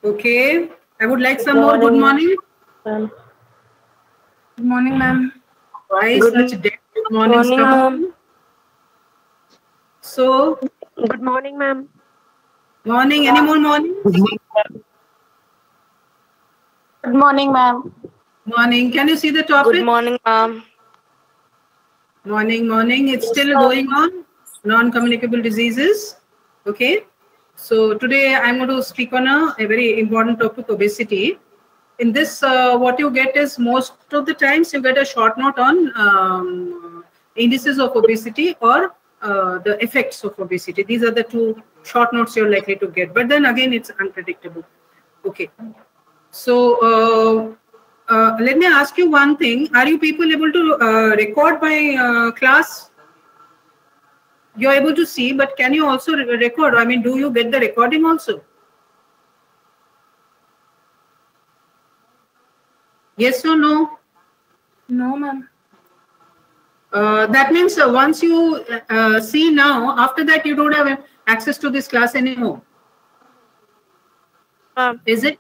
Okay. I would like some more good morning. Ma'am. Good morning, ma'am. Why such dead good mornings come on? So, Good morning, ma'am. morning. Any more morning? Good morning, ma'am. Morning. Can you see the topic? Good morning, ma'am. Morning. It's still going on. Non-communicable diseases. Okay. So today I'm going to speak on a very important topic, obesity. In this, what you get is most of the times you get a short note on indices of obesity or the effects of obesity. These are the two short notes you're likely to get. But then again, it's unpredictable. Okay. So let me ask you one thing. Are you people able to record my class? You're able to see, but can you also record? I mean, do you get the recording also? Yes or no? No, ma'am. That means once you see now, after that you don't have access to this class anymore. Is it?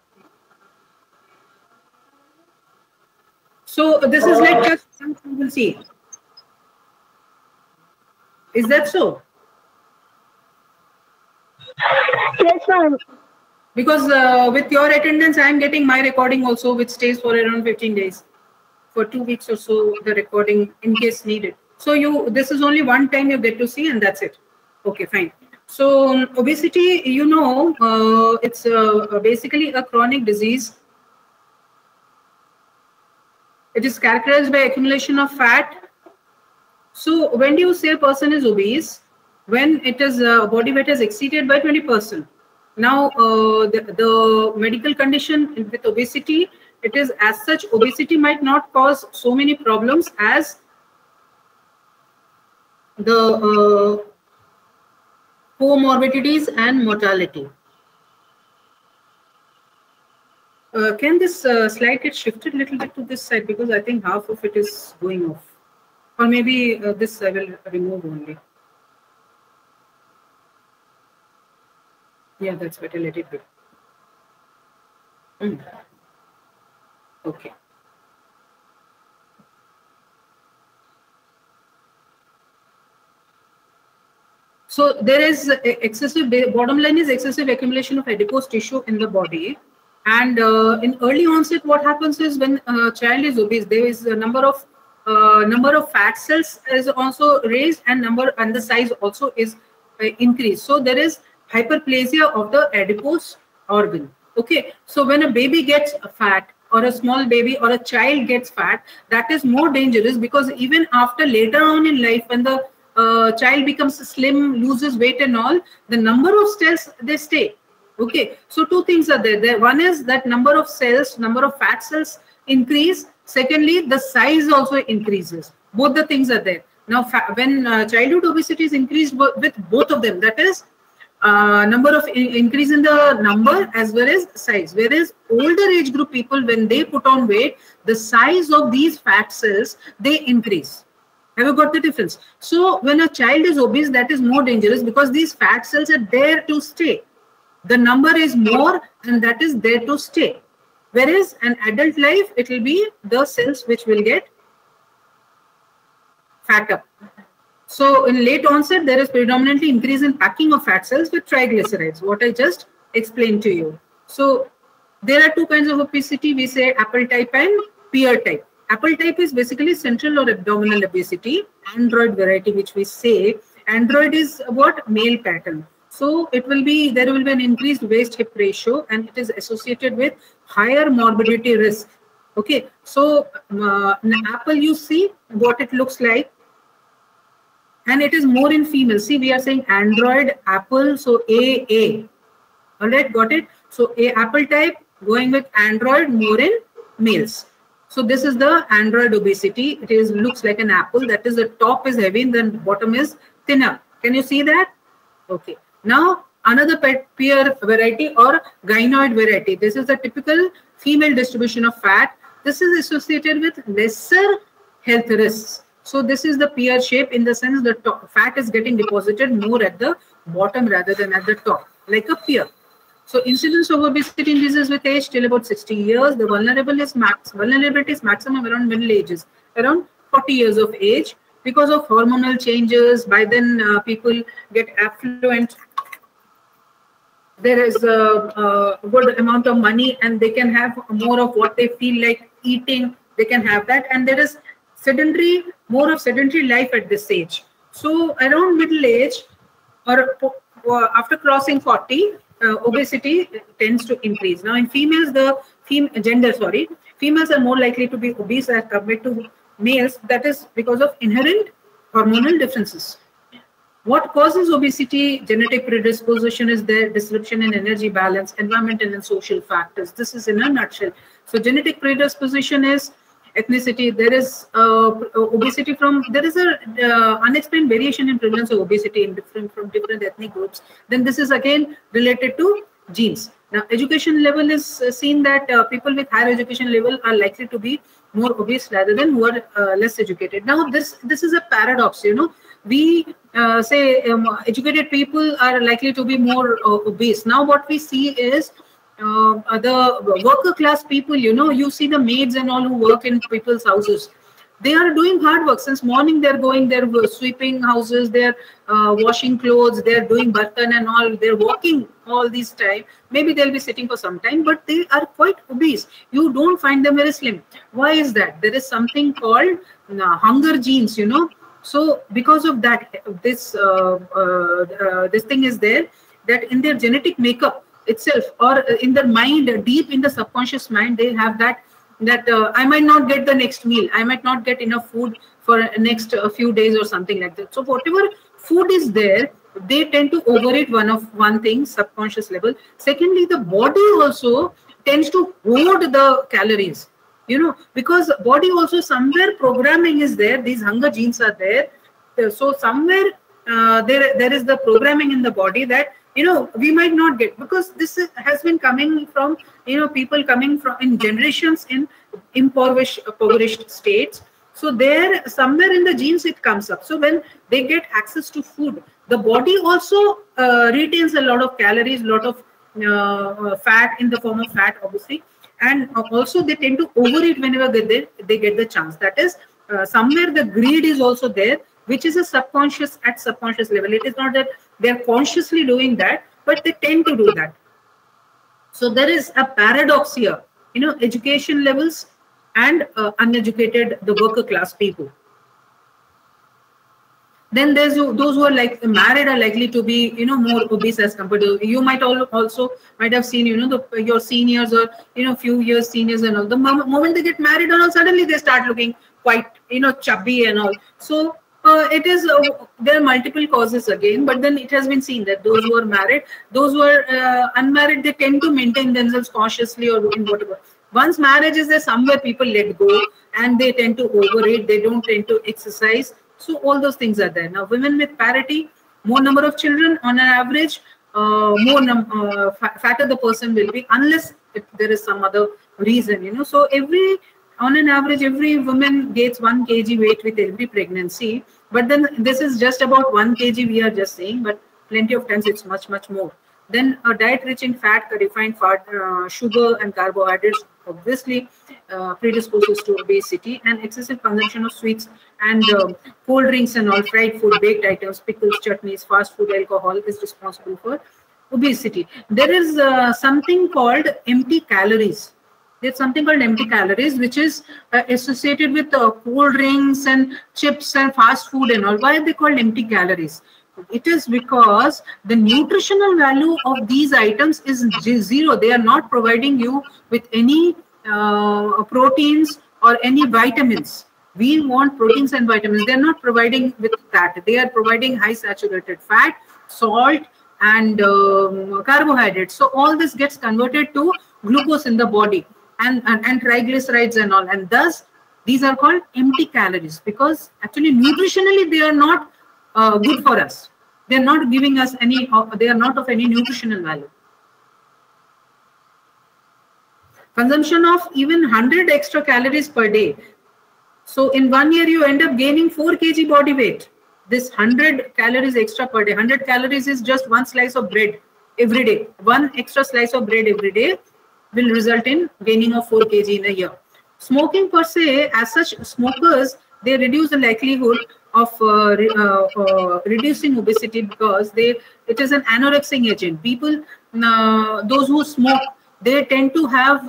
So this is like just you will see. Is that so? Yes, ma'am. Because with your attendance, I am getting my recording also, which stays for around 15 days. For 2 weeks or so, the recording in case needed. So this is only one time you get to see, and that's it. Okay, fine. So obesity, it's basically a chronic disease. It is characterized by accumulation of fat. So when do you say a person is obese? When it is body weight is exceeded by 20%. Now, the medical condition with obesity, it is as such, obesity might not cause so many problems as the comorbidities and mortality. Can this slide get shifted a little bit to this side? Because I think half of it is going off. Or maybe this I will remove only. Yeah, that's better. Let it be. Okay. So there is excessive, bottom line is excessive accumulation of adipose tissue in the body. And in early onset, what happens is when a child is obese, there is a number of fat cells is also raised, and the size also is increased. So there is hyperplasia of the adipose organ. Okay, so when a baby gets fat, or a small baby or a child gets fat, that is more dangerous, because even after later on in life, when the child becomes slim, loses weight and all, the number of cells, they stay. Okay, so two things are there. One is that number of cells, number of fat cells increase. Secondly, the size also increases. Both the things are there. Now, when childhood obesity is increased with both of them, that is number of increase in the number as well as size. Whereas older age group people, when they put on weight, the size of these fat cells, they increase. Have you got the difference? So when a child is obese, that is more dangerous, because these fat cells are there to stay. The number is more, and that is there to stay. Whereas an adult life, it will be the cells which will get fat up. So in late onset, there is predominantly increase in packing of fat cells with triglycerides, what I just explained to you. So there are two kinds of obesity. We say apple type and pear type. Apple type is basically central or abdominal obesity. Android variety, which we say, android is what? Male pattern. So there will be an increased waist-hip ratio, and it is associated with higher morbidity risk. Okay, so in apple, you see what it looks like, and it is more in females. See, we are saying android, apple, so A. All right, got it? So apple type going with android, more in males. So this is the android obesity. It looks like an apple. That is, the top is heavy and the bottom is thinner. Can you see that? Okay. Now, another pear variety or gynoid variety. This is the typical female distribution of fat. This is associated with lesser health risks. So this is the pear shape, in the sense that fat is getting deposited more at the bottom rather than at the top, like a pear. So incidence of obesity increases with age till about 60 years. The vulnerability is maximum around middle ages, around 40 years of age, because of hormonal changes. By then, people get affluent. There is a good amount of money, and they can have more of what they feel like eating. They can have that, and there is more of sedentary life at this age. So around middle age or after crossing 40, obesity tends to increase. Now in females, females are more likely to be obese as compared to males. That is because of inherent hormonal differences. What causes obesity? Genetic predisposition is there, disruption in energy balance, environmental and social factors. This is in a nutshell. So genetic predisposition is ethnicity. There is obesity there is a unexplained variation in prevalence of obesity from different ethnic groups. Then this is again related to genes. Now education level is seen that people with higher education level are likely to be more obese rather than who are less educated. Now this is a paradox, we say educated people are likely to be more obese. Now what we see is the worker class people, you see the maids and all who work in people's houses. They are doing hard work since morning. They're sweeping houses, they're washing clothes, they're doing bartan and all. They're walking all this time. Maybe they'll be sitting for some time, but they are quite obese. You don't find them very slim. Why is that? There is something called hunger genes, So because of that, this thing is there, that in their genetic makeup itself, or in their mind, deep in the subconscious mind, they have that I might not get the next meal, I might not get enough food for next few days or something like that. So whatever food is there, they tend to overeat one thing, subconscious level. Secondly, the body also tends to hoard the calories, because body also somewhere programming is there. These hunger genes are there. So somewhere there is the programming in the body that we might not get, because this has been coming from people coming from in generations in impoverished states. So there somewhere in the genes it comes up. So when they get access to food, the body also retains a lot of calories, a lot of fat in the form of fat, obviously, and also they tend to overeat whenever they get the chance. That is somewhere the greed is also there, which is a subconscious level. It is not that they're consciously doing that, but they tend to do that. So there is a paradox here, education levels and uneducated, the worker class people. Then there's those who are like married are likely to be more obese as compared to, you might also have seen your seniors or few years seniors and all. The moment they get married and all, suddenly they start looking quite chubby and all. So it is there are multiple causes again, but then it has been seen that those who are married, those who are unmarried, they tend to maintain themselves cautiously or in whatever. Once marriage is there, somewhere people let go and they tend to overeat. They don't tend to exercise. So all those things are there. Now women with parity, more number of children on an average, fatter the person will be, unless if there is some other reason. So on an average, every woman gains 1 kg weight with every pregnancy. But then this is just about 1 kg we are just saying, but plenty of times it's much, much more. Then a diet rich in fat, refined fat, sugar and carbohydrates obviously predisposes to obesity, and excessive consumption of sweets and cold drinks and all, fried food, baked items, pickles, chutneys, fast food, alcohol is responsible for obesity. There is something called empty calories. There's something called empty calories, which is associated with cold drinks and chips and fast food and all. Why are they called empty calories? It is because the nutritional value of these items is zero. They are not providing you with any proteins or any vitamins. We want proteins and vitamins. They are not providing with that. They are providing high saturated fat, salt, and carbohydrates. So all this gets converted to glucose in the body and triglycerides and all. And thus, these are called empty calories, because actually nutritionally they are not good for us. They are not giving us any, they are not of any nutritional value. Consumption of even 100 extra calories per day. So in 1 year, you end up gaining 4 kg body weight. This 100 calories extra per day. 100 calories is just one slice of bread. every day. One extra slice of bread every day will result in gaining of 4 kg in a year. Smoking per se, as such, smokers, they reduce the likelihood of reducing obesity because it is an anorexic agent. People, those who smoke, they tend to have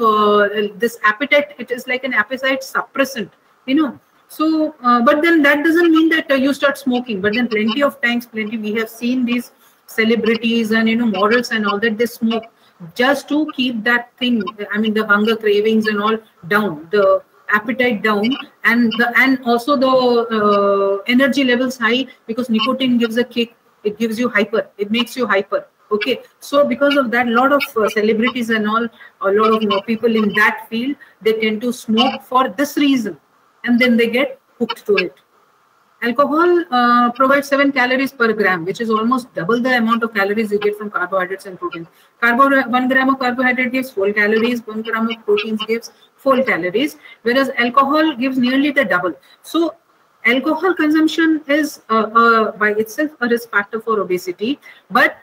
this appetite. It is like an appetite suppressant, you know. So, but then that doesn't mean that you start smoking. But then plenty of times, we have seen these celebrities and, you know, models and all that, they smoke just to keep that thing, I mean, the hunger cravings and all down, the appetite down, and also the energy levels high, because nicotine gives a kick. It gives you hyper. It makes you hyper. Okay, so because of that, a lot of celebrities and all, a lot of, you know, people in that field, they tend to smoke for this reason, and then they get hooked to it. Alcohol provides 7 calories per gram, which is almost double the amount of calories you get from carbohydrates and protein. 1 gram of carbohydrate gives 4 calories, 1 gram of proteins gives 4 calories, whereas alcohol gives nearly the double. So alcohol consumption is by itself a risk factor for obesity. But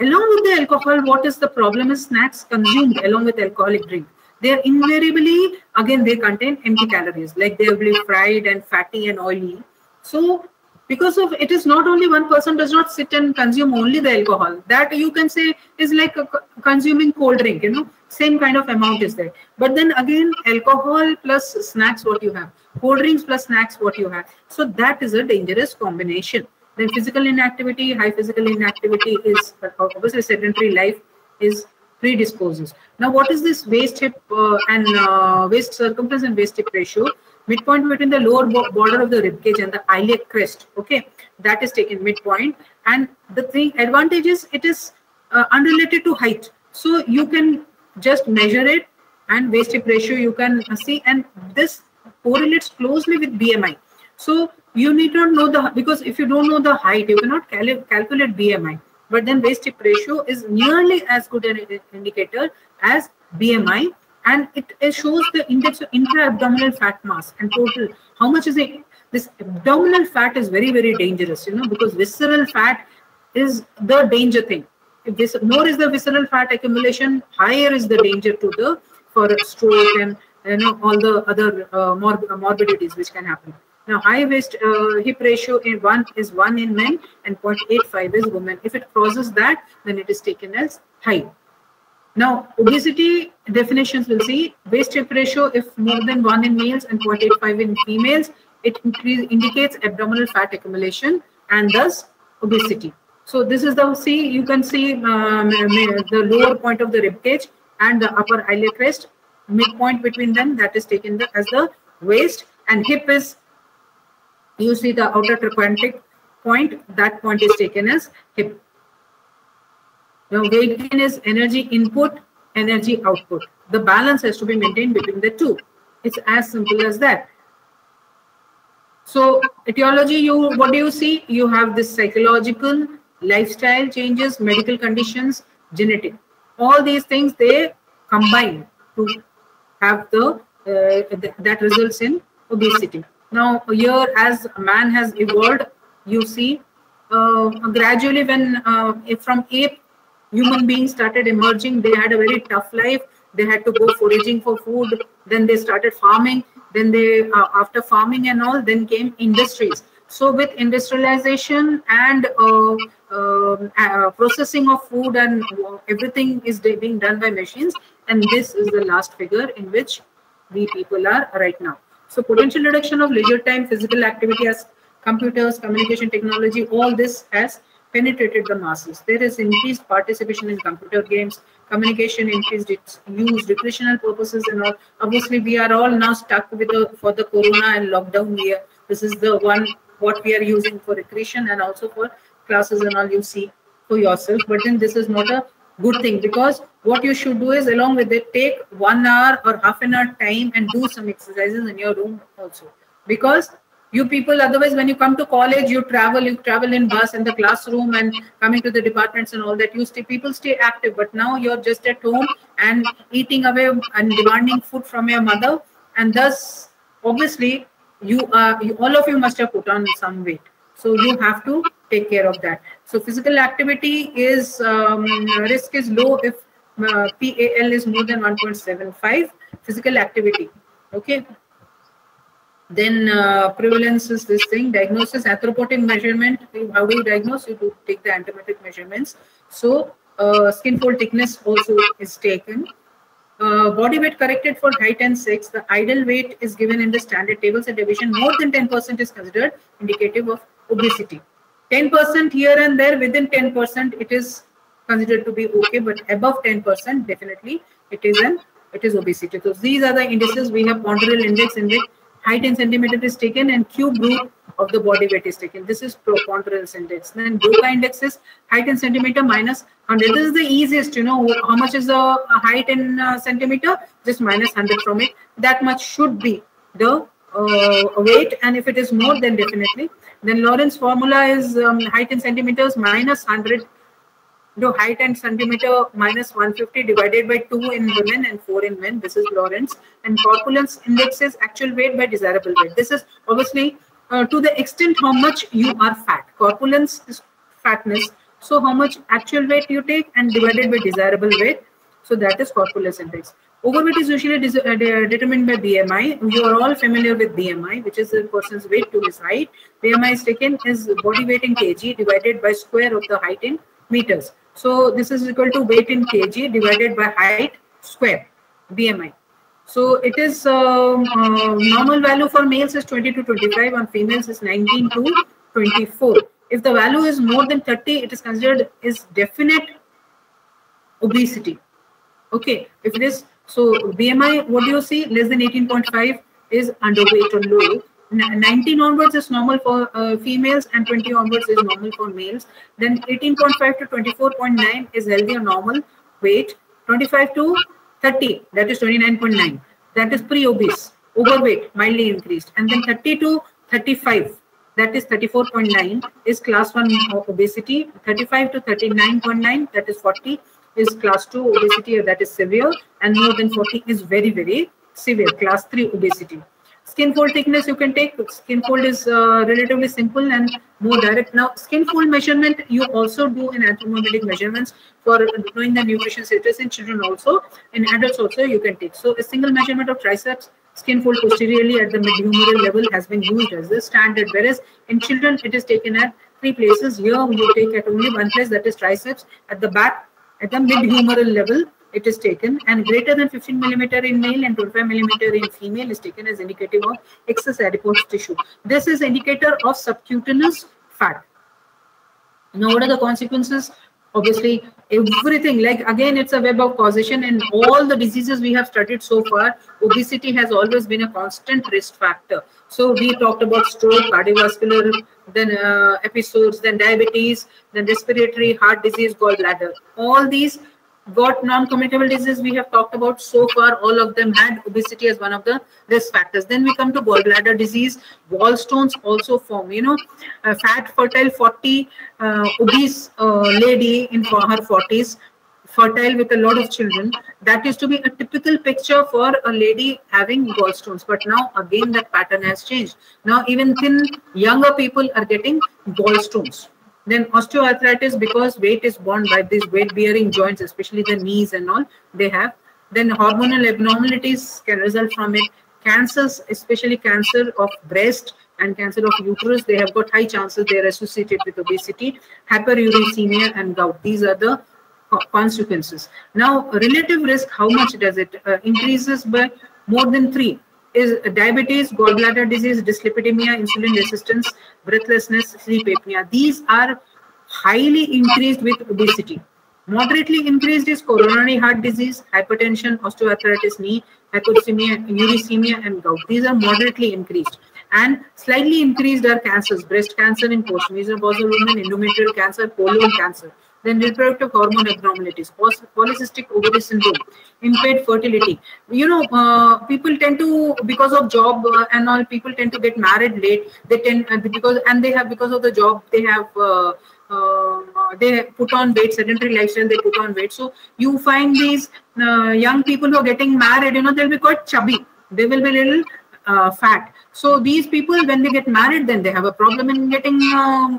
along with the alcohol, what is the problem is snacks consumed along with alcoholic drink. They are invariably, again, they contain empty calories, like they will be fried and fatty and oily. So because of it is not only one person does not sit and consume only the alcohol, that you can say is like consuming cold drink, you know, same kind of amount is there. But then again, alcohol plus snacks, what you have, cold drinks plus snacks, what you have. So that is a dangerous combination. Then physical inactivity, high physical inactivity is obviously sedentary life is predisposes. Now, what is this waist hip and waist circumference and waist hip ratio? Midpoint between the lower border of the rib cage and the iliac crest. Okay, that is taken midpoint. And the thing advantage is it is unrelated to height. So you can just measure it, and waist hip ratio you can see, and this correlates closely with BMI. So you need to know the, because if you don't know the height, you cannot calculate BMI. But then waist hip ratio is nearly as good an indicator as BMI, and it shows the index of intra-abdominal fat mass and total. How much is it? This abdominal fat is very, very dangerous, you know, because visceral fat is the danger thing. If this more is the visceral fat accumulation, higher is the danger for a stroke and, you know, all the other morbidities which can happen. Now, high waist hip ratio in 1 in men and 0.85 is women. If it crosses that, then it is taken as high. Now, obesity definitions will see waist hip ratio if more than 1 in males and 0.85 in females, it indicates abdominal fat accumulation and thus obesity. So this is the you can see the lower point of the rib cage and the upper iliac crest, midpoint between them, that is taken as the waist, and hip is, you see the outer trochanteric point, that point is taken as hip. Now, weight gain is energy input, energy output. The balance has to be maintained between the two. It's as simple as that. So, etiology, what do you see? You have this psychological, lifestyle changes, medical conditions, genetic. All these things, they combine to have that results in obesity. Now, here as man has evolved, you see gradually when from ape, human beings started emerging, they had a very tough life. They had to go foraging for food. Then they started farming. Then they, after farming and all, then came industries. So with industrialization and processing of food and everything is being done by machines. And this is the last figure in which we people are right now. So potential reduction of leisure time, physical activity as computers, communication technology, all this has penetrated the masses. There is increased participation in computer games, communication, increased its use, recreational purposes and all. Obviously, we are all now stuck with for the corona and lockdown year. This is the one what we are using for recreation and also for classes and all, you see for yourself. But then this is not a good thing, because what you should do is along with it, take 1 hour or half an hour time and do some exercises in your room also. Because you people, otherwise when you come to college, you travel in bus in the classroom and coming to the departments and all that, people stay active. But now you're just at home and eating away and demanding food from your mother, and thus obviously all of you must have put on some weight. So you have to take care of that. So physical activity is risk is low if PAL is more than 1.75. Physical activity. Okay. Then prevalence is this thing. Diagnosis, anthropotic measurement. How do you diagnose? You do take the anthropometric measurements. So skin fold thickness also is taken. Body weight corrected for height and sex. The ideal weight is given in the standard tables and deviation. More than 10% is considered indicative of obesity. 10% here and there, within 10%, it is considered to be okay, but above 10%, definitely it is obesity. So these are the indices. We have ponderal index in which height in centimeter is taken and cube root of the body weight is taken. This is ponderal index. Then Broca index is height in centimeter minus 100. This is the easiest, you know, how much is the height in centimeter? Just minus 100 from it. That much should be the weight, and if it is more, then definitely. Then Lawrence formula is height in centimeters minus 100 to height in centimeter minus 150 divided by 2 in women and 4 in men. This is Lawrence. And corpulence index is actual weight by desirable weight. This is obviously to the extent how much you are fat. Corpulence is fatness. So how much actual weight you take and divided by desirable weight. So that is corpulence index. Overweight is usually determined by BMI. You are all familiar with BMI, which is the person's weight to his height. BMI is taken as body weight in kg divided by square of the height in meters. So this is equal to weight in kg divided by height square, BMI. So it is normal value for males is 20 to 25, and females is 19 to 24. If the value is more than 30, it is considered is definite obesity. Okay, if it is, so BMI, what do you see? Less than 18.5 is underweight or low. 19 onwards is normal for females and 20 onwards is normal for males. Then 18.5 to 24.9 is healthy or normal weight. 25 to 30, that is 29.9. That is pre-obese. Overweight, mildly increased. And then 30 to 35, that is 34.9, is class 1 obesity. 35 to 39.9, that is 40, is class 2 obesity, that is severe. And more than 40 is very, very severe, class 3 obesity. Skin fold thickness you can take. Skin fold is relatively simple and more direct. Now, skin fold measurement you also do in anthropometric measurements for knowing the nutrition status in children also. In adults also you can take. So a single measurement of triceps skin fold posteriorly at the mid-humeral level has been used as the standard, whereas in children it is taken at 3 places. Here you take at only 1 place, that is triceps. At the back, at the mid-humeral level, it is taken, and greater than 15 millimeter in male and 25 millimeter in female is taken as indicative of excess adipose tissue. This is indicator of subcutaneous fat. Now, what are the consequences? Obviously, everything, like again, it's a web of causation, and all the diseases we have studied so far, obesity has always been a constant risk factor. So we talked about stroke, cardiovascular, then episodes, then diabetes, then respiratory, heart disease, gallbladder. All these got non-communicable disease we have talked about so far. All of them had obesity as one of the risk factors. Then we come to gallbladder disease. Gallstones also form, you know, a fat, fertile, 40, obese lady in her 40s, fertile with a lot of children. That is to be a typical picture for a lady having gallstones. But now again that pattern has changed. Now even thin younger people are getting gallstones. Then osteoarthritis, because weight is borne by these weight-bearing joints, especially the knees and all, they have. Then hormonal abnormalities can result from it. Cancers, especially cancer of breast and cancer of uterus, they have got high chances they are associated with obesity. Hyperuricemia and gout, these are the consequences. Now, relative risk, how much does it? Increases by more than 3. Is diabetes, gallbladder disease, dyslipidemia, insulin resistance, breathlessness, sleep apnea. These are highly increased with obesity. Moderately increased is coronary heart disease, hypertension, osteoarthritis, knee, hypoglycemia, uricemia, and gout. These are moderately increased. And slightly increased are cancers, breast cancer in postmenopausal women, endometrial cancer, colon cancer. Then reproductive hormone abnormalities, polycystic ovary syndrome, impaired fertility. You know, people tend to, because of job and all, people tend to get married late. They tend because of the job they have. They put on weight, sedentary lifestyle, they put on weight. So you find these young people who are getting married, you know, they'll be quite chubby. They will be little fat. So these people, when they get married, then they have a problem in getting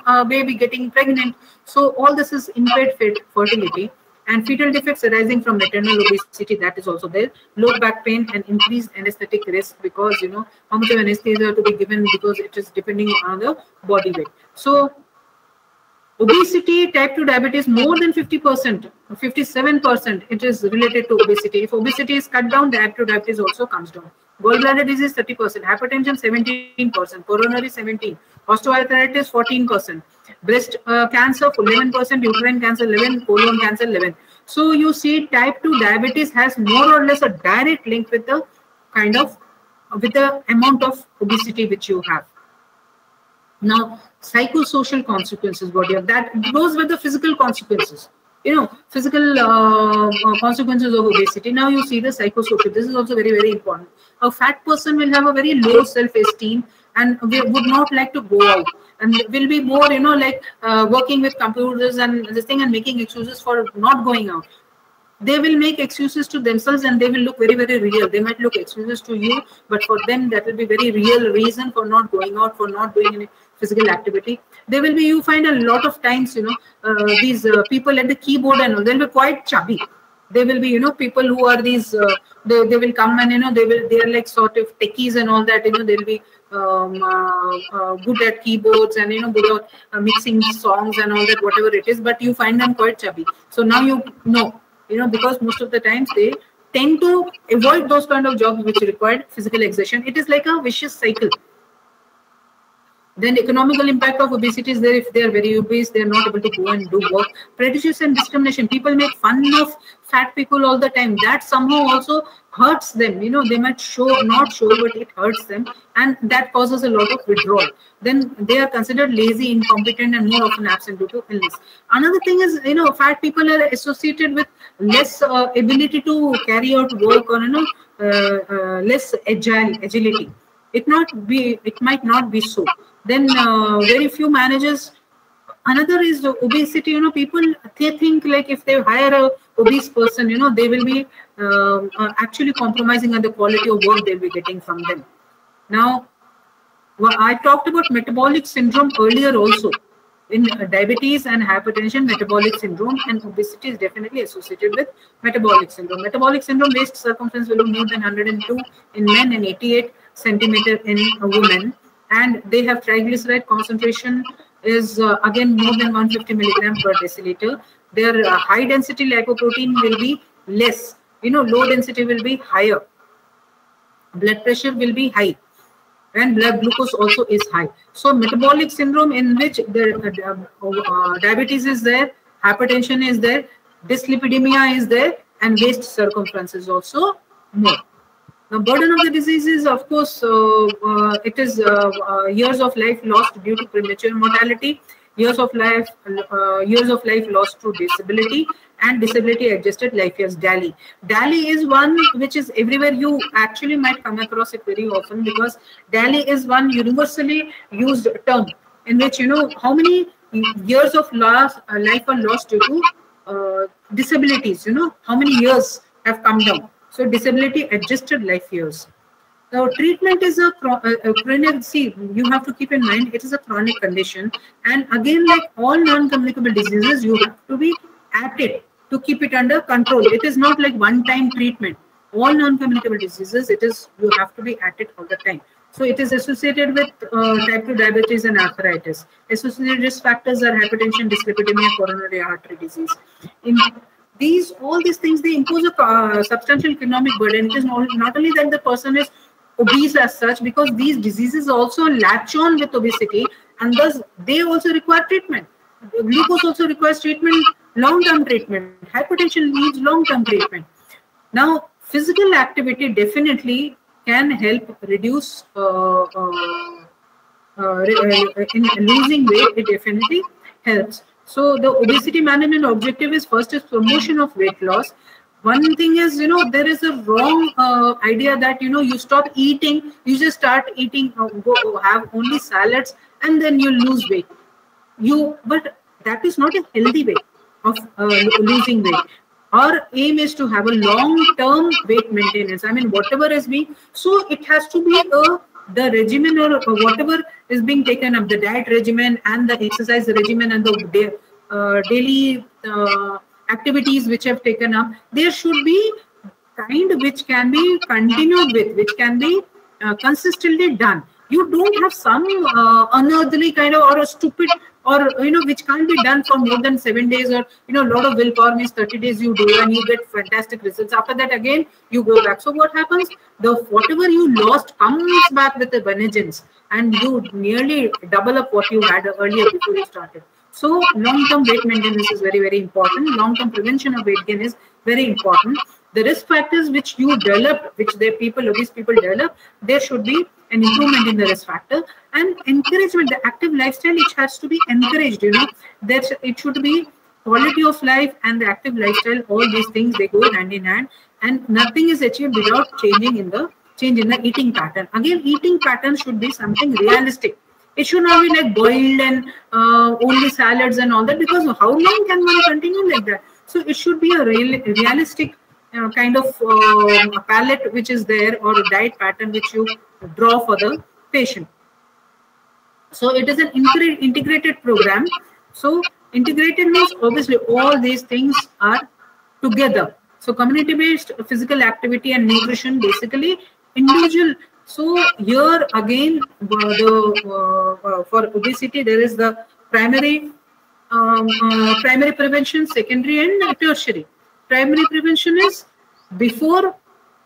a baby, getting pregnant. So all this is impaired fertility. And fetal defects arising from maternal obesity, that is also there. Low back pain and increased anesthetic risk, because how much of anesthesia to be given, because it is depending on the body weight. So obesity, type 2 diabetes, more than 50%, 57%, it is related to obesity. If obesity is cut down, type 2 diabetes also comes down. Gallbladder disease 30%, hypertension 17%, coronary 17%, osteoarthritis 14%, breast cancer 11%, uterine cancer 11%, colon cancer 11%. So you see, type 2 diabetes has more or less a direct link with the with the amount of obesity which you have. Now, psychosocial consequences, what you have, that goes with the physical consequences. Physical consequences of obesity. Now you see the psychosocial. This is also very, very important. A fat person will have a very low self-esteem and would not like to go out, and will be more, working with computers and this thing and making excuses for not going out. They will make excuses to themselves and they will look very, very real. They might look excuses to you, but for them that will be very real reason for not going out, for not doing any physical activity. There will be, you find a lot of times, these people at the keyboard and all, they'll be quite chubby. There will be, people who are these, they will come and, they are like sort of techies and all that, they'll be good at keyboards and, good at mixing songs and all that, whatever it is, but you find them quite chubby. So now you know, because most of the times they tend to avoid those kind of jobs which require physical exertion. It is like a vicious cycle. Then economical impact of obesity is there. If they are very obese, they are not able to go and do work. Prejudice and discrimination. People make fun of fat people all the time. That somehow also hurts them. They might not show, but it hurts them. And that causes a lot of withdrawal. Then they are considered lazy, incompetent, and more often absent due to illness. Another thing is, fat people are associated with less ability to carry out work, or, less agility. It might not be so. Then very few managers. Another is the obesity. People, they think like if they hire a obese person, they will be actually compromising on the quality of work they'll be getting from them. Now, I talked about metabolic syndrome earlier also. In diabetes and hypertension, metabolic syndrome and obesity is definitely associated with metabolic syndrome. Metabolic syndrome, waist circumference below more than 102 in men and 88 centimeter in women. And they have triglyceride concentration is again more than 150 milligram per deciliter. Their high density lipoprotein will be less. Low density will be higher. Blood pressure will be high. And blood glucose also is high. So metabolic syndrome, in which the diabetes is there, hypertension is there, dyslipidemia is there, and waist circumference is also more. The burden of the disease is, of course, it is years of life lost due to premature mortality, years of life lost through disability, and disability adjusted life years. DALY. DALY is one which is everywhere. You actually might come across it very often, because DALY is one universally used term in which, how many years of life are lost due to disabilities, how many years have come down. So disability adjusted life years. Now, treatment is a chronic. See, you have to keep in mind it is a chronic condition, and again, like all non-communicable diseases, you have to be at it to keep it under control. It is not like one-time treatment. All non-communicable diseases, you have to be at it all the time. So it is associated with type 2 diabetes and arthritis. Associated risk factors are hypertension, dyslipidemia, coronary artery disease. In all these things, they impose a substantial economic burden. It is not only that the person is obese as such, because these diseases also latch on with obesity, and thus they also require treatment. Glucose also requires treatment, long-term treatment. Hypertension needs long-term treatment. Now, physical activity definitely can help reduce in losing weight. It definitely helps. So the obesity management objective is, first is promotion of weight loss. One thing is, there is a wrong idea that, you stop eating, you just start eating, have only salads, and then you lose weight. But that is not a healthy way of losing weight. Our aim is to have a long-term weight maintenance. I mean, whatever is being, so it has to be the regimen or whatever is being taken up, the diet regimen and the exercise regimen and the daily activities which have taken up. There should be kind which can be continued with, which can be consistently done. You don't have some unearthly kind of or a stupid or which can't be done for more than 7 days, or a lot of willpower means 30 days you do and you get fantastic results. After that again you go back. So what happens? The whatever you lost comes back with a vengeance, and you nearly double up what you had earlier before you started. So long-term weight maintenance is very, very important. Long-term prevention of weight gain is very important. The risk factors which you develop, which the people, obese people develop, there should be an improvement in the risk factor, and encouragement. The active lifestyle, it has to be encouraged. That it should be quality of life and the active lifestyle. All these things, they go hand in hand, and nothing is achieved without change in the eating pattern. Again, eating pattern should be something realistic. It should not be like boiled and only salads and all that, because how long can one continue like that? So it should be a realistic kind of palette which is there, or a diet pattern which you draw for the patient. So it is an integrated program. So integrated means obviously all these things are together. So community-based physical activity and nutrition, basically individual. So here again, for obesity, there is the primary prevention, secondary and tertiary. Primary prevention is before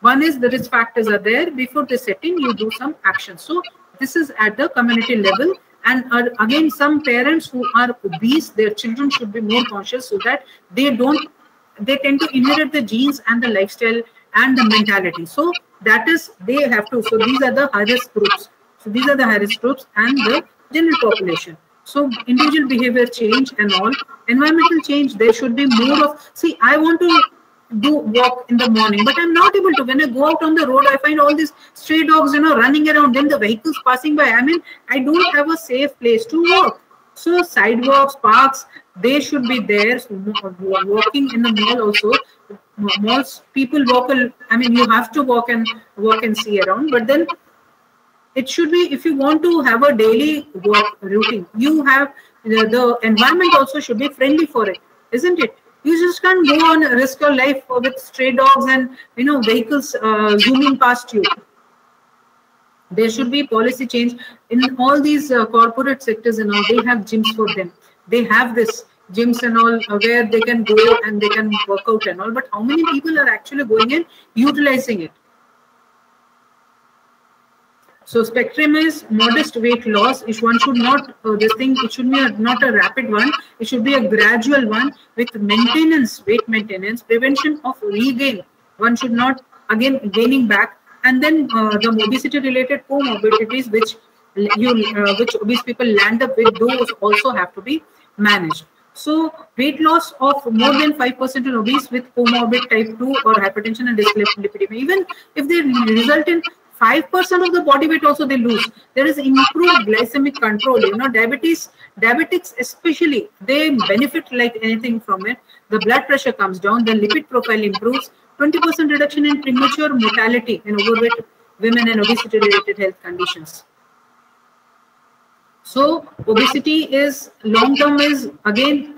one is the risk factors are there, before the setting you do some action. So this is at the community level, and again some parents who are obese, their children should be more conscious so that they tend to inherit the genes and the lifestyle and the mentality. So that is, they have to. So these are the high-risk groups. So these are the high-risk groups and the general population. So individual behavior change and all. Environmental change, there should be more of, see, I want to walk in the morning, but I'm not able to. When I go out on the road, I find all these stray dogs, running around, then the vehicles passing by. I mean, I don't have a safe place to walk. So sidewalks, parks, they should be there. So walking in the mall also. Malls, people walk, I mean, you have to walk and see around, but then it should be, if you want to have a daily walk routine, you have the environment also should be friendly for it, isn't it? You just can't go on risk your life with stray dogs and vehicles zooming past you. There should be policy change in all these corporate sectors and all. They have gyms for them. They have this gyms and all where they can go and they can work out and all. But how many people are actually going and utilizing it? So spectrum is modest weight loss. If one should not, it should be not a rapid one. It should be a gradual one with maintenance, weight maintenance, prevention of regain. One should not, again, gaining back. And then the obesity-related comorbidities which obese people land up with, those also have to be managed. So weight loss of more than 5% in obese with comorbid type 2 or hypertension and dyslipidemia, even if they result in 5% of the body weight also they lose. There is improved glycemic control. Diabetics especially, they benefit like anything from it. The blood pressure comes down, the lipid profile improves, 20% reduction in premature mortality in overweight women and obesity-related health conditions. So obesity is long-term is again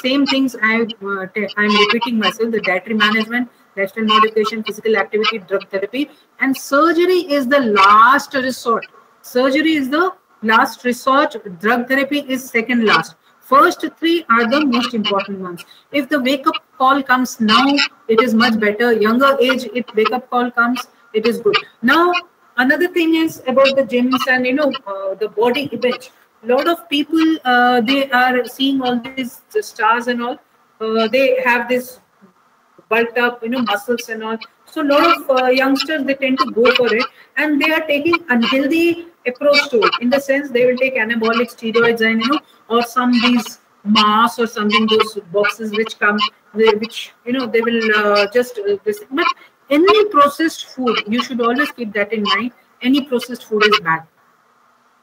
same things. I'm repeating myself. The dietary management, lifestyle modification, physical activity, drug therapy, and surgery is the last resort. Surgery is the last resort. Drug therapy is second last. First three are the most important ones. If the wake-up call comes now, it is much better. Younger age, if wake-up call comes, it is good. Now, another thing is about the gyms and the body image. A lot of people they are seeing all these stars and all. They have this bulked up muscles and all. So a lot of youngsters, they tend to go for it, and they are taking unhealthy approach to it. In the sense, they will take anabolic steroids and or some these mass or something, those boxes which come, which they will just this. But any processed food, you should always keep that in mind. Any processed food is bad.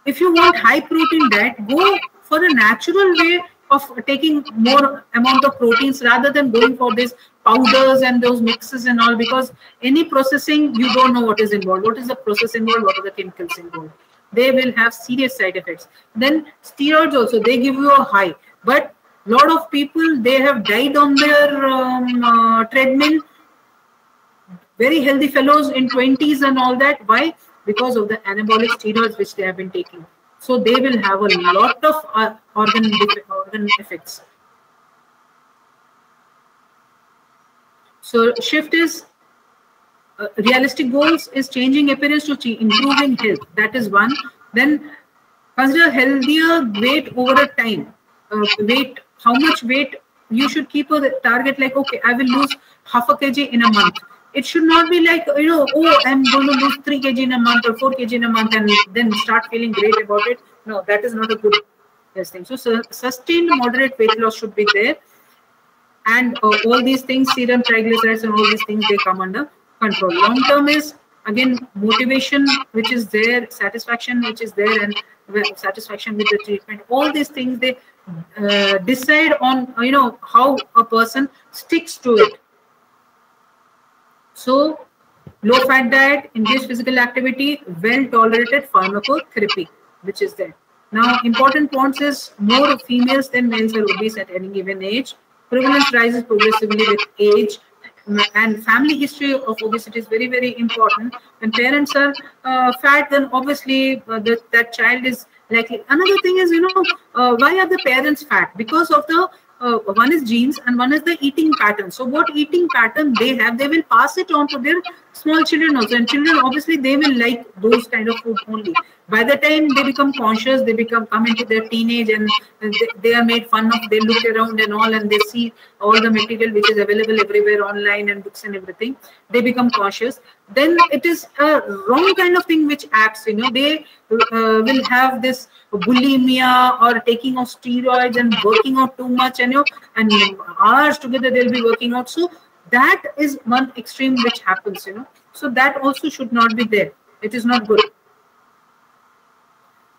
If you want high protein diet, go for a natural way. of taking more amount of proteins rather than going for these powders and those mixes and all, because any processing, you don't know what is involved. What is the process involved? What are the chemicals involved? They will have serious side effects. Then steroids also, they give you a high, but lot of people, they have died on their treadmill. Very healthy fellows in 20s and all that. Why? Because of the anabolic steroids which they have been taking. So they will have a lot of organ effects. So shift is realistic goals is changing appearance to improving health. That is one. Then consider healthier weight over a time. Weight, how much weight you should keep a target, like, okay, I will lose half a kg in a month. It should not be like, oh, I'm going to lose 3 kg in a month or 4 kg in a month and then start feeling great about it. No, that is not a good thing. So sustained moderate weight loss should be there. And all these things, serum triglycerides and all these things, they come under control. Long term is, again, motivation, which is there, satisfaction, which is there, and satisfaction with the treatment. All these things, they decide on, how a person sticks to it. So, low-fat diet, engaged physical activity, well-tolerated pharmacotherapy, which is there. Now, important points is more females than males are obese at any given age. Prevalence rises progressively with age. And family history of obesity is very, very important. When parents are fat, then obviously that child is likely. Another thing is, why are the parents fat? Because of the one is genes and one is the eating pattern. So what eating pattern they have, they will pass it on to their small children also. And children, obviously, they will like those kind of food only. By the time they become conscious, they come into their teenage, and they are made fun of. They look around and all, and they see all the material which is available everywhere online and books and everything. They become conscious. Then it is a wrong kind of thing which acts. They will have this bulimia or taking of steroids and working out too much, and hours together they'll be working out. So that is one extreme which happens. So that also should not be there. It is not good.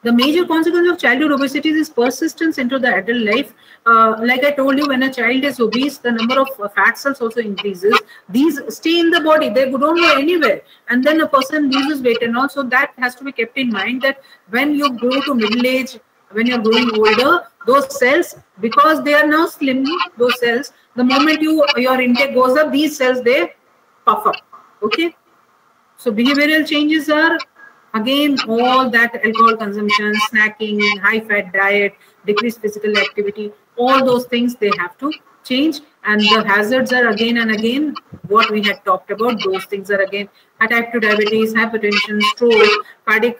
The major consequence of childhood obesity is persistence into the adult life. Like I told you, when a child is obese, the number of fat cells also increases. These stay in the body. They don't go anywhere. And then a person loses weight. And also that has to be kept in mind, that when you grow to middle age, when you're growing older, those cells, because they are now slim, those cells, the moment your intake goes up, these cells, they puff up. Okay. So behavioral changes are, again, all that alcohol consumption, snacking, high-fat diet, decreased physical activity, all those things, they have to change. And the hazards are again and again what we had talked about. Those things are again type 2 diabetes, hypertension, stroke, cardiac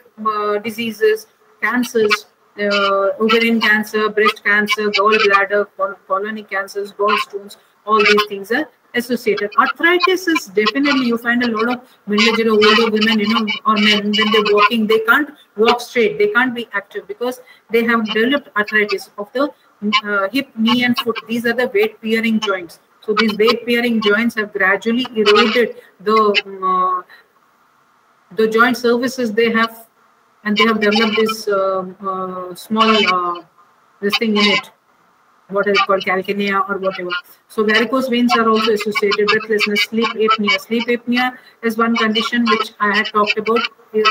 diseases, cancers, ovarian cancer, breast cancer, gallbladder, colonic cancers, gallstones, all these things are associated. Arthritis is definitely, you find a lot of middle-aged or older women, or men, when they're walking, they can't walk straight, they can't be active because they have developed arthritis of the hip, knee and foot. These are the weight-bearing joints. So these weight-bearing joints have gradually eroded the joint surfaces they have, and they have developed this small this thing in it, what is called calcanea or whatever. So varicose veins are also associated with breathlessness, sleep apnea. Sleep apnea is one condition which I had talked about,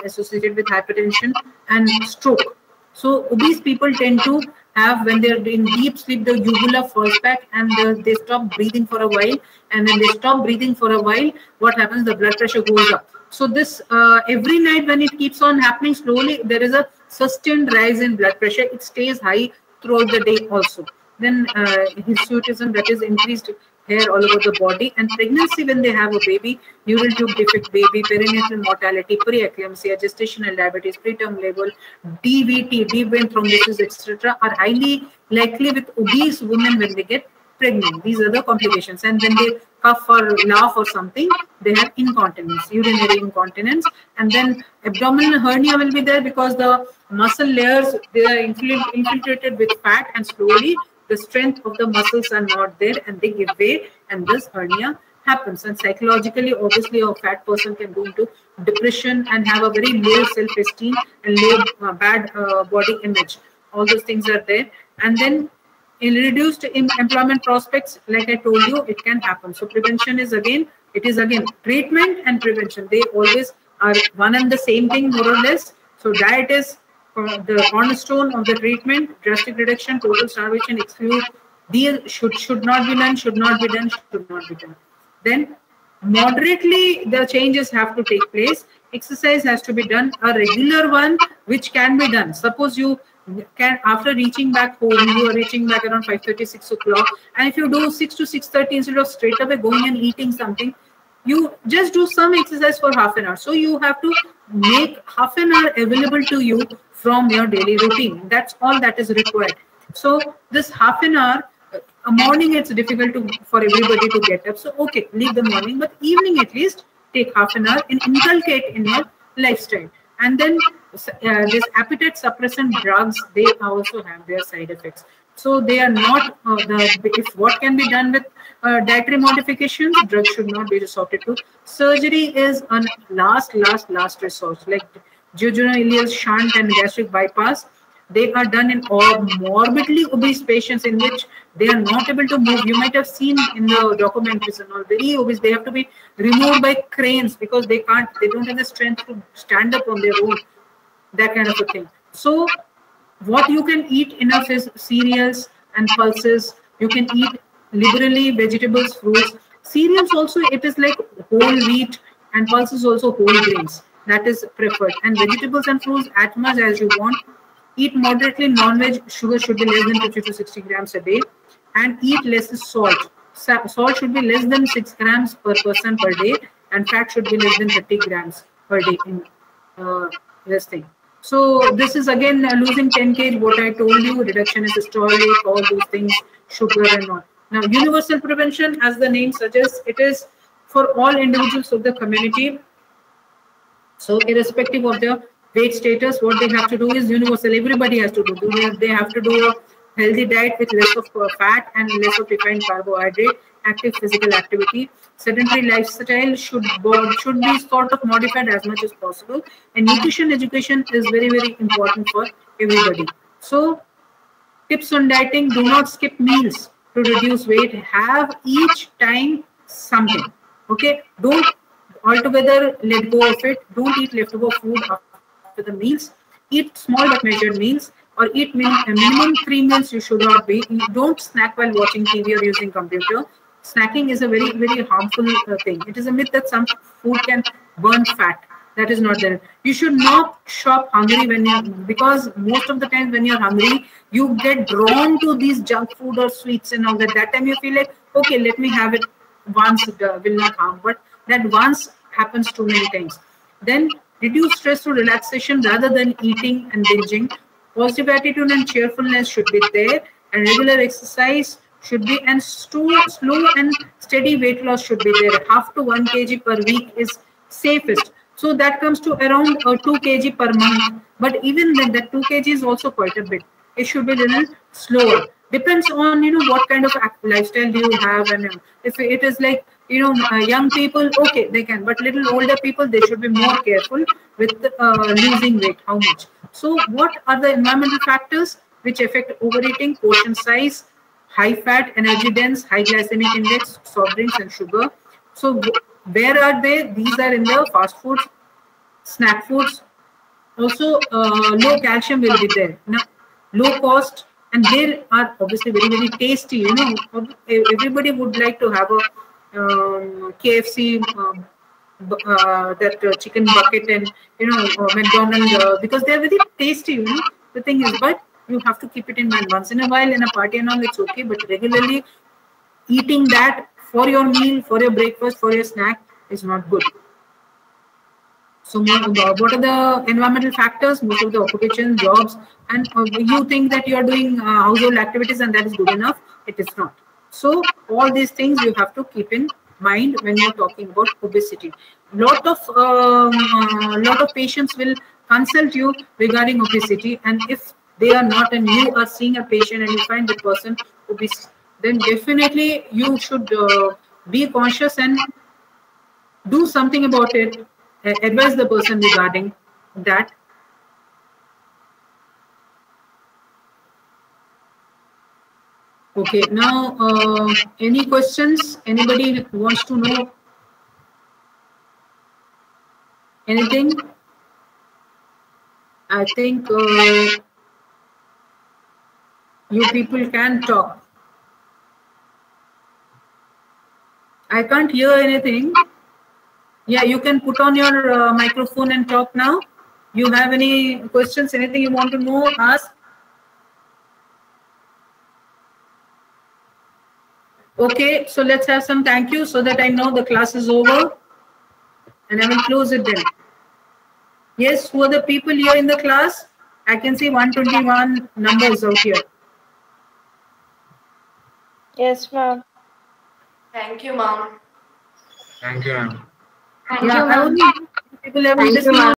associated with hypertension and stroke. So obese people tend to have, when they're in deep sleep, the uvula falls back and they stop breathing for a while. And when they stop breathing for a while, what happens? The blood pressure goes up. So this every night, when it keeps on happening slowly, there is a sustained rise in blood pressure. It stays high throughout the day also. Then hirsutism, that is increased hair all over the body. And pregnancy, when they have a baby, neural tube defect baby, perinatal mortality, preeclampsia, gestational diabetes, preterm labor, DVT, deep vein thrombosis, etc., are highly likely with obese women when they get pregnant. These are the complications. And when they cough or laugh or something, they have incontinence, urinary incontinence. And then abdominal hernia will be there because the muscle layers, they are infiltrated with fat, and slowly the strength of the muscles are not there and they give way, and this hernia happens. And psychologically, obviously, a fat person can go into depression and have a very low self-esteem and low bad body image. All those things are there. And then in reduced employment prospects, like I told you, it can happen. So prevention is again, it is again treatment and prevention. They always are one and the same thing, more or less. So diet is the cornerstone of the treatment. Drastic reduction, total starvation, exclude. These should not be done, should not be done, should not be done. Then moderately the changes have to take place. Exercise has to be done, a regular one, which can be done. Suppose you can, after reaching back home, you are reaching back around 5:30, 6 o'clock, and if you do 6 to 6:30 instead of straight away going and eating something, you just do some exercise for half an hour. So you have to make half an hour available to you from your daily routine. That's all that is required. So this half an hour, a morning it's difficult for everybody to get up. So okay, leave the morning, but evening at least take half an hour and inculcate in your lifestyle. And then this appetite suppressant drugs, they also have their side effects. So they are not if what can be done with dietary modifications, drugs should not be resorted to. Surgery is a last resort, like jejunal shunt and gastric bypass. They are done in all morbidly obese patients in which they are not able to move. You might have seen in the documentaries and all, very obese. They have to be removed by cranes because they don't have the strength to stand up on their own, that kind of a thing. So what you can eat enough is cereals and pulses. You can eat liberally vegetables, fruits. Cereals also, it is like whole wheat, and pulses also whole grains. That is preferred. And vegetables and fruits as much as you want. Eat moderately non-veg. Sugar should be less than 50 to 60 grams a day. And eat less salt. Salt should be less than 6 grams per person per day. And fat should be less than 30 grams per day in this thing. So this is again losing 10 kg, what I told you, reduction in systolic, all those things, sugar and all. Now, universal prevention, as the name suggests, it is for all individuals of the community. So irrespective of their weight status, what they have to do is universal. Everybody has to do. They have to do a healthy diet with less of fat and less of refined carbohydrate, active physical activity. Sedentary lifestyle should be sort of modified as much as possible. And nutrition education is very, very important for everybody. So tips on dieting: do not skip meals to reduce weight. Have each time something. Okay, don't altogether let go of it. Don't eat leftover food after the meals. Eat small but measured meals, or eat minimum 3 meals. You should not be. Don't snack while watching TV or using computer. Snacking is a very, very harmful thing. It is a myth that some food can burn fat. That is not there. You should not shop hungry because most of the time when you're hungry, you get drawn to these junk food or sweets and all that. That time you feel like, okay, let me have it once, it will not harm. But that once happens too many times. Then reduce stress through relaxation rather than eating and binging. Positive attitude and cheerfulness should be there, and regular exercise should be, and slow and steady weight loss should be there. Half to 1 kg per week is safest. So that comes to around 2 kg per month. But even then, that 2 kg is also quite a bit. It should be a little slower. Depends on, what kind of lifestyle do you have. And if it is like, young people, okay, they can. But little older people, they should be more careful with losing weight, how much. So what are the environmental factors which affect overeating? Portion size, high fat, energy dense, high glycemic index, soft drinks and sugar. So where are they? These are in the fast foods, snack foods. Also, low calcium will be there. Now, low cost, and they are obviously very, very tasty. Everybody would like to have a KFC, that chicken bucket, and McDonald's, because they are very tasty. The thing is, but you have to keep it in mind. Once in a while in a party and all, it's okay, but regularly eating that for your meal, for your breakfast, for your snack is not good. So what are the environmental factors? Most of the occupations, jobs, and you think that you are doing household activities and that is good enough. It is not. So all these things you have to keep in mind when you're talking about obesity. Lot of patients will consult you regarding obesity, and if they are not, and you are seeing a patient and you find the person obese, then definitely you should be conscious and do something about it. Advise the person regarding that. Okay, now any questions? Anybody wants to know anything? I think you people can talk. I can't hear anything. Yeah, you can put on your microphone and talk now. You have any questions, anything you want to know, ask? Okay, so let's have some thank you so that I know the class is over. And I will close it then. Yes, who are the people here in the class? I can see 121 numbers out here. Yes, ma'am. Thank you, ma'am. Thank you, ma'am. Thank Yeah, you, I ma'am. only people have Thank you, listening ma'am.